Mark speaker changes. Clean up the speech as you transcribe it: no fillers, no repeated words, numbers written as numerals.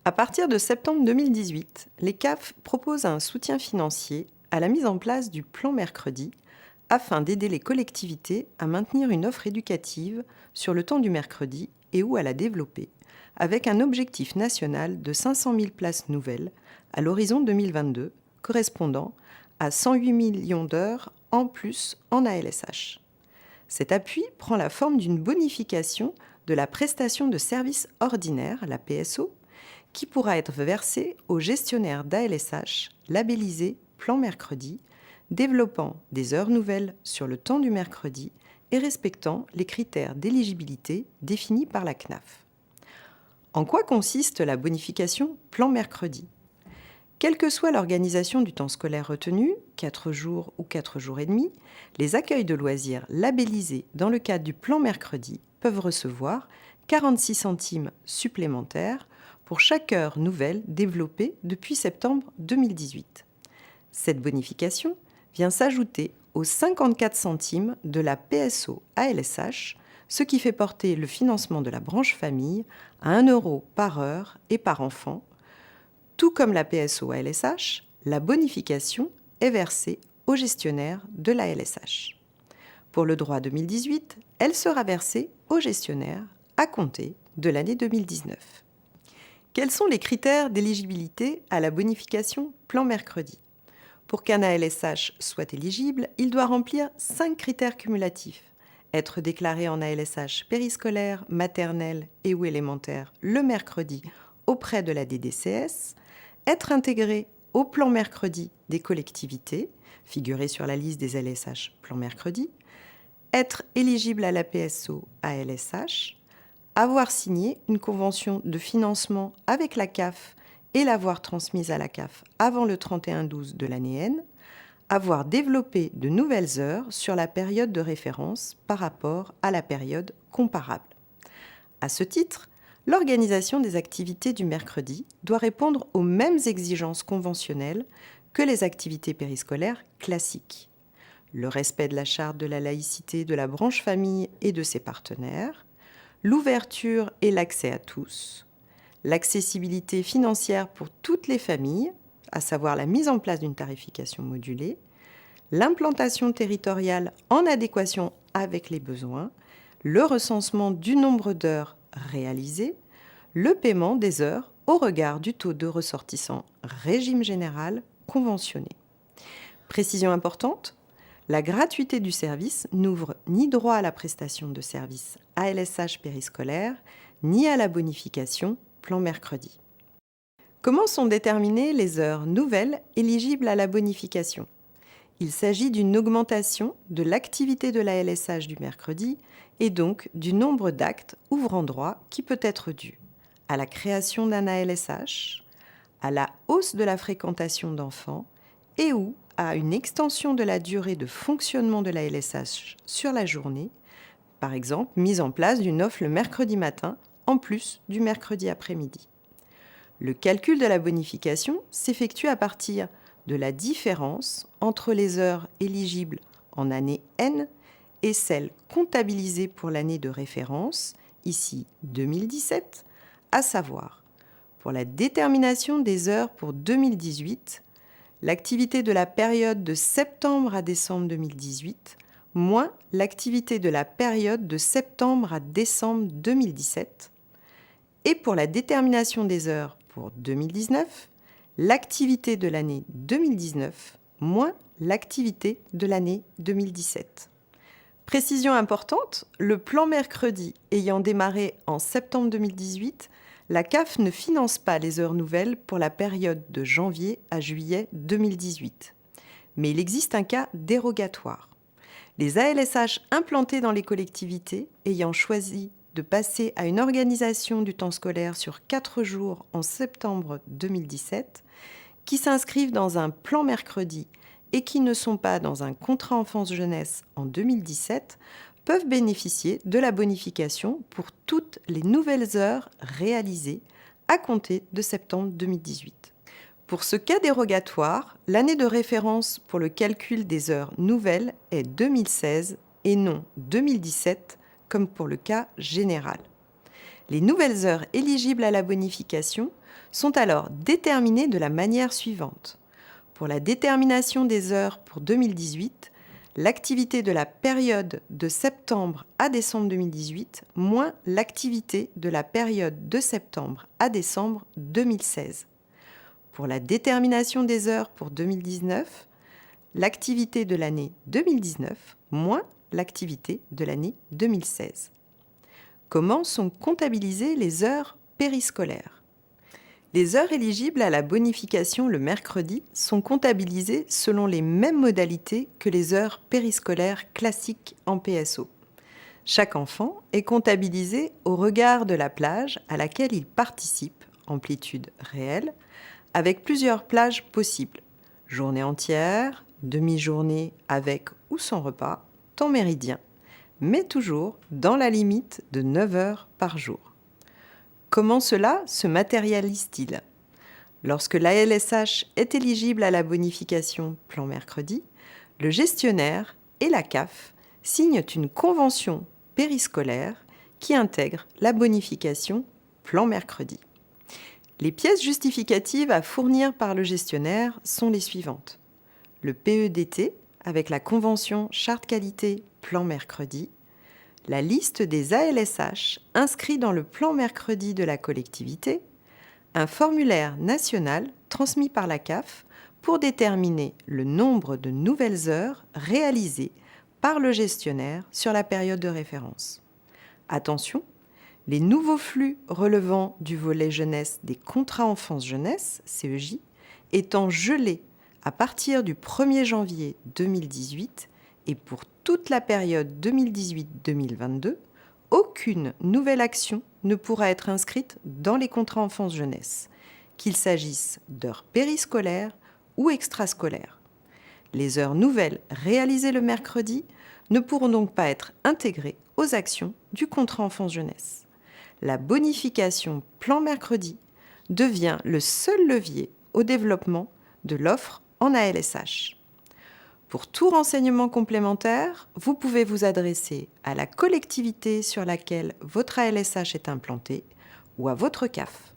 Speaker 1: À partir de septembre 2018, les CAF proposent un soutien financier à la mise en place du plan mercredi afin d'aider les collectivités à maintenir une offre éducative sur le temps du mercredi et ou à la développer, avec un objectif national de 500 000 places nouvelles à l'horizon 2022, correspondant à 108 millions d'heures en plus en ALSH. Cet appui prend la forme d'une bonification de la prestation de services ordinaires, la PSO, qui pourra être versée aux gestionnaires d'ALSH labellisés Plan Mercredi, développant des heures nouvelles sur le temps du mercredi et respectant les critères d'éligibilité définis par la CNAF. En quoi consiste la bonification Plan Mercredi ? Quelle que soit l'organisation du temps scolaire retenu, 4 jours ou 4 jours et demi, les accueils de loisirs labellisés dans le cadre du Plan Mercredi peuvent recevoir 46 centimes supplémentaires pour chaque heure nouvelle développée depuis septembre 2018. Cette bonification vient s'ajouter aux 54 centimes de la PSO ALSH, ce qui fait porter le financement de la branche famille à 1 euro par heure et par enfant. Tout comme la PSO ALSH, la bonification est versée au gestionnaire de la LSH. Pour le droit 2018, elle sera versée au gestionnaire à compter de l'année 2019. Quels sont les critères d'éligibilité à la bonification Plan Mercredi ? Pour qu'un ALSH soit éligible, il doit remplir 5 critères cumulatifs. Être déclaré en ALSH périscolaire, maternelle et ou élémentaire le mercredi auprès de la DDCS, être intégré au plan mercredi des collectivités, figurer sur la liste des ALSH plan mercredi, être éligible à la PSO ALSH, avoir signé une convention de financement avec la CAF et l'avoir transmise à la CAF avant le 31/12 de l'année N, avoir développé de nouvelles heures sur la période de référence par rapport à la période comparable. À ce titre, l'organisation des activités du mercredi doit répondre aux mêmes exigences conventionnelles que les activités périscolaires classiques. Le respect de la charte de la laïcité de la branche famille et de ses partenaires, l'ouverture et l'accès à tous, l'accessibilité financière pour toutes les familles, à savoir la mise en place d'une tarification modulée, l'implantation territoriale en adéquation avec les besoins, le recensement du nombre d'heures réalisées, le paiement des heures au regard du taux de ressortissants régime général conventionné. Précision importante, la gratuité du service n'ouvre ni droit à la prestation de services ALSH périscolaire, ni à la bonification Plan Mercredi. Comment sont déterminées les heures nouvelles éligibles à la bonification ? Il s'agit d'une augmentation de l'activité de la LSH du mercredi et donc du nombre d'actes ouvrant droit qui peut être dû à la création d'un ALSH, à la hausse de la fréquentation d'enfants et ou à une extension de la durée de fonctionnement de la LSH sur la journée, par exemple mise en place d'une offre le mercredi matin en plus du mercredi après-midi. Le calcul de la bonification s'effectue à partir de la différence entre les heures éligibles en année N et celles comptabilisées pour l'année de référence, ici 2017, à savoir, pour la détermination des heures pour 2018, l'activité de la période de septembre à décembre 2018, moins l'activité de la période de septembre à décembre 2017, et pour la détermination des heures pour 2019, l'activité de l'année 2019 moins l'activité de l'année 2017. Précision importante, le plan mercredi ayant démarré en septembre 2018, la CAF ne finance pas les heures nouvelles pour la période de janvier à juillet 2018. Mais il existe un cas dérogatoire. Les ALSH implantés dans les collectivités ayant choisi de passer à une organisation du temps scolaire sur 4 jours en septembre 2017, qui s'inscrivent dans un plan mercredi et qui ne sont pas dans un contrat enfance-jeunesse en 2017, peuvent bénéficier de la bonification pour toutes les nouvelles heures réalisées à compter de septembre 2018. Pour ce cas dérogatoire, l'année de référence pour le calcul des heures nouvelles est 2016 et non 2017, comme pour le cas général. Les nouvelles heures éligibles à la bonification sont alors déterminées de la manière suivante. Pour la détermination des heures pour 2018, l'activité de la période de septembre à décembre 2018 moins l'activité de la période de septembre à décembre 2016. Pour la détermination des heures pour 2019, l'activité de l'année 2019 moins l'activité de l'année 2016. Comment sont comptabilisées les heures périscolaires ? Les heures éligibles à la bonification le mercredi sont comptabilisées selon les mêmes modalités que les heures périscolaires classiques en PSO. Chaque enfant est comptabilisé au regard de la plage à laquelle il participe, amplitude réelle, avec plusieurs plages possibles. Journée entière, demi-journée avec ou sans repas, temps méridien, mais toujours dans la limite de 9 heures par jour. Comment cela se matérialise-t-il ? Lorsque l'ALSH est éligible à la bonification plan mercredi, le gestionnaire et la CAF signent une convention périscolaire qui intègre la bonification plan mercredi. Les pièces justificatives à fournir par le gestionnaire sont les suivantes. Le PEDT avec la convention charte qualité plan mercredi, la liste des ALSH inscrits dans le plan mercredi de la collectivité, un formulaire national transmis par la CAF pour déterminer le nombre de nouvelles heures réalisées par le gestionnaire sur la période de référence. Attention, les nouveaux flux relevant du volet jeunesse des contrats enfance-jeunesse, CEJ, étant gelés à partir du 1er janvier 2018 et pour toute la période 2018-2022, aucune nouvelle action ne pourra être inscrite dans les contrats enfance-jeunesse, qu'il s'agisse d'heures périscolaires ou extrascolaires. Les heures nouvelles réalisées le mercredi ne pourront donc pas être intégrées aux actions du contrat enfance-jeunesse. La bonification plan mercredi devient le seul levier au développement de l'offre en ALSH. Pour tout renseignement complémentaire, vous pouvez vous adresser à la collectivité sur laquelle votre ALSH est implanté ou à votre CAF.